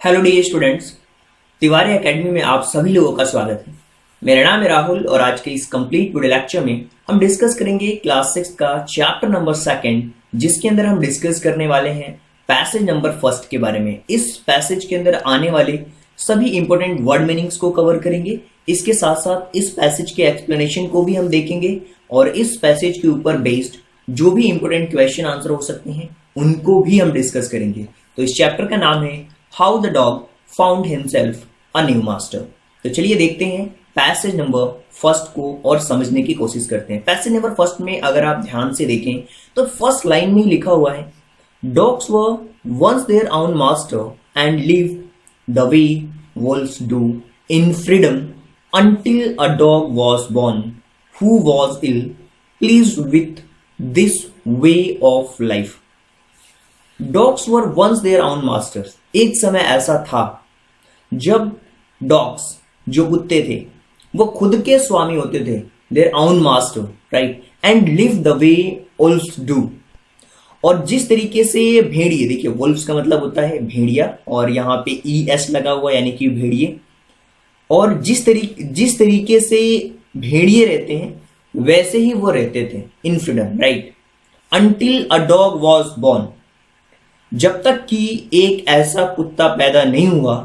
Hello dear students, Tiwari academy में आप सभी लोगों का स्वागत है। मेरा नाम है राहुल और आज के इस कंप्लीट वीडियो लेक्चर में हम डिस्कस करेंगे क्लास 6 का चैप्टर नंबर 2 जिसके अंदर हम डिस्कस करने वाले हैं पैसेज नंबर 1 के बारे में। इस पैसेज के अंदर आने वाले सभी इंपॉर्टेंट वर्ड मीनिंग्स को कवर करेंगे। इसके साथ साथ इस पैसेज के एक्सप्लेनेशन को भी हम देखेंगे और इस पैसेज के ऊपर बेस्ड जो भी इंपॉर्टेंट क्वेश्चन आंसर हो सकते हैं उनको भी हम डिस्कस करेंगे। तो इस चैप्टर का नाम है how the dog found himself a new master. तो चलिए देखते हैं पैसेज नंबर 1 को और समझने की कोशिश करते हैं। पैसेज नंबर 1 में अगर आप ध्यान से देखें तो फर्स्ट लाइन में लिखा हुआ है, dogs were once their own master and lived the way wolves do in freedom until a dog was born who was ill pleased with this way of life. Dogs were once their own masters. एक समय ऐसा था जब dogs जो कुत्ते थे वो खुद के स्वामी होते थे, their own master, right? And live the way wolves do. और जिस तरीके से भेड़िए, देखिए wolves का मतलब होता है भेड़िया और यहाँ पे ES लगा हुआ यानी कि भेड़िए, और जिस तरीके से भेड़िए रहते हैं वैसे ही वो रहते थे इन freedom, right? Until a dog was born, जब तक कि एक ऐसा कुत्ता पैदा नहीं हुआ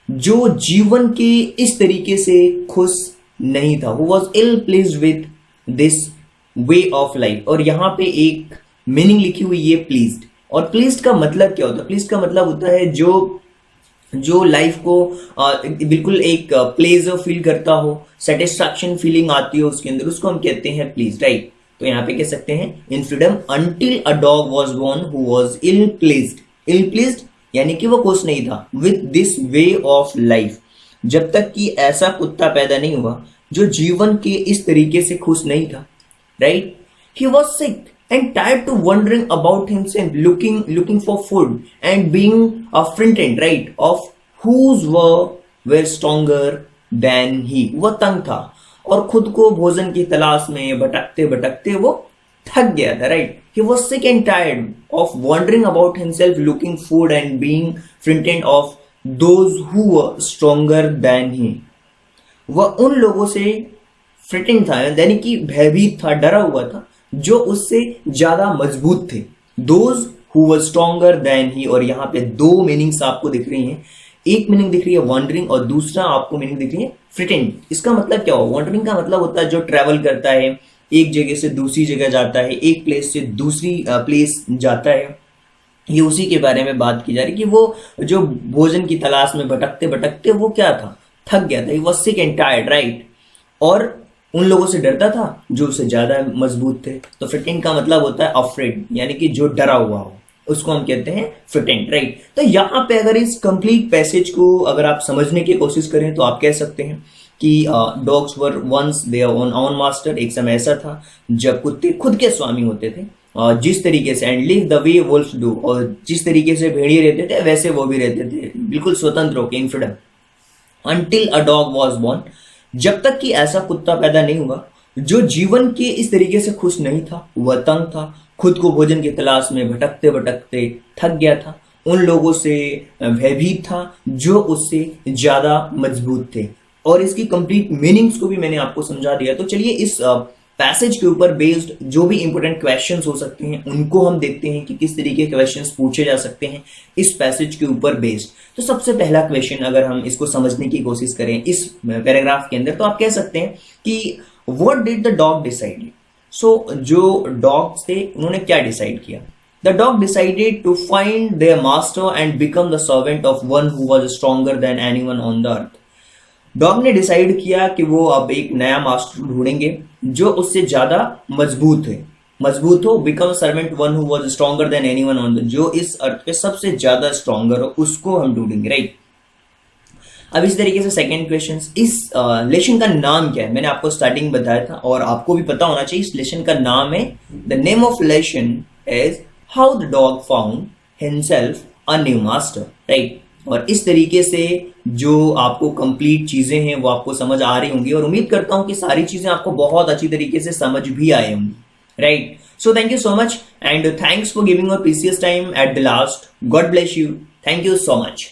जो जीवन के इस तरीके से खुश नहीं था। Who was ill pleased with this way of life. और यहां पे एक मीनिंग लिखी हुई है प्लीज्ड। और प्लीज्ड का मतलब क्या होता है? प्लीज्ड का मतलब होता है जो लाइफ को बिल्कुल एक प्लेजर फील करता हो, सेटिस्फैक्शन फीलिंग आती हो उसके अंदर, उसको हम कहते हैं प्लीज, राइट? तो यहाँ पे कह सकते हैं in freedom until a dog was born who was ill pleased. Ill pleased यानी कि वो खुश नहीं था with this way of life, जब तक कि ऐसा कुत्ता पैदा नहीं हुआ जो जीवन के इस तरीके से खुश नहीं था, right? He was sick and tired to wondering about himself, looking for food and being frightened, right, of whose were stronger than he. वो तंग था और खुद को भोजन की तलाश में भटकते भटकते वो थक गया था, right? He was sick and tired of wondering about himself, looking food and being frightened of those who were stronger than he. वह उन लोगों से frightened था यानी कि भयभीत था, डरा हुआ था जो उससे ज्यादा मजबूत थे। Those who were stronger than he। और यहाँ पे दो मीनिंग्स आपको दिख रही हैं। एक मीनिंग दिख रही है वॉन्डरिंग और दूसरा आपको मीनिंग दिख रही है फ्रिटेंड। इसका मतलब क्या हुआ? वॉन्डरिंग का मतलब होता है जो ट्रेवल करता है, एक जगह से दूसरी जगह जाता है, एक प्लेस से दूसरी प्लेस जाता है। ये उसी के बारे में बात की जा रही है कि वो जो भोजन की तलाश में भटकते भटकते वो क्या था, थक गया था। He was sick and tired, right? और उन लोगों से डरता था जो उससे ज्यादा मजबूत थे। तो फ्रिटेंड का मतलब होता है अफ्रेड यानी कि जो डरा हुआ हो, उसको हम कहते हैं फ्रिटेंड, राइट? तो यहाँ पे अगर इस कंप्लीट पैसेज को अगर आप समझने की कोशिश करें तो आप कह सकते हैं कि dogs were once their own master. एक समय ऐसा था जब कुत्ते खुद के स्वामी होते थे, जिस तरीके से and live the way wolves do, और जिस तरीके से भेड़िए रहते थे वैसे वो भी रहते थे, बिल्कुल स्वतंत्र होकर इन freedom. Until a dog was born, जब तक कि ऐसा कुत्ता पैदा नहीं हुआ जो जीवन के इस तरीके से खुश नहीं था, वह तंग था, खुद को भोजन की तलाश में भटकते भटकते थक गया था, उन लोगों से भयभीत था जो उससे ज्यादा मजबूत थे। और इसकी कंप्लीट मीनिंग्स को भी मैंने आपको समझा दिया। तो चलिए इस पैसेज के ऊपर बेस्ड जो भी इंपॉर्टेंट क्वेश्चंस हो सकते हैं उनको हम देखते हैं कि किस तरीके के क्वेश्चंस पूछे जा सकते हैं इस पैसेज के ऊपर बेस्ड। तो सबसे पहला क्वेश्चन अगर हम इसको समझने की कोशिश करें इस पैराग्राफ के अंदर, तो आप कह सकते हैं कि what did the dog decide. So जो डॉग्स थे उन्होंने क्या डिसाइड किया? The dog decided to find their master and become the servant of one who was stronger than anyone on the earth. Dog ने डिसाइड किया कि वो अब एक नया मास्टर ढूंढेंगे जो उससे ज्यादा मजबूत हो, become servant one who was stronger than anyone on the, जो इस अर्थ पे सबसे ज्यादा स्ट्रॉन्गर हो उसको हम ढूंढेंगे, राइट? अब इस तरीके से सेकंड क्वेश्चन, इस लेसन का नाम क्या है? मैंने आपको स्टार्टिंग बताया था और आपको भी पता होना चाहिए। इस लेसन का नाम है, the name of lesson is how the dog found himself a new master, right? और इस तरीके से जो आपको कंप्लीट चीजें हैं वो आपको समझ आ रही होंगी और उम्मीद करता हूं कि सारी चीजें आपको बहुत अच्छी तरीके से समझ भी आए होंगी, right? So thank you so much and thanks for giving your precious time at the last. God bless you. Thank you so much.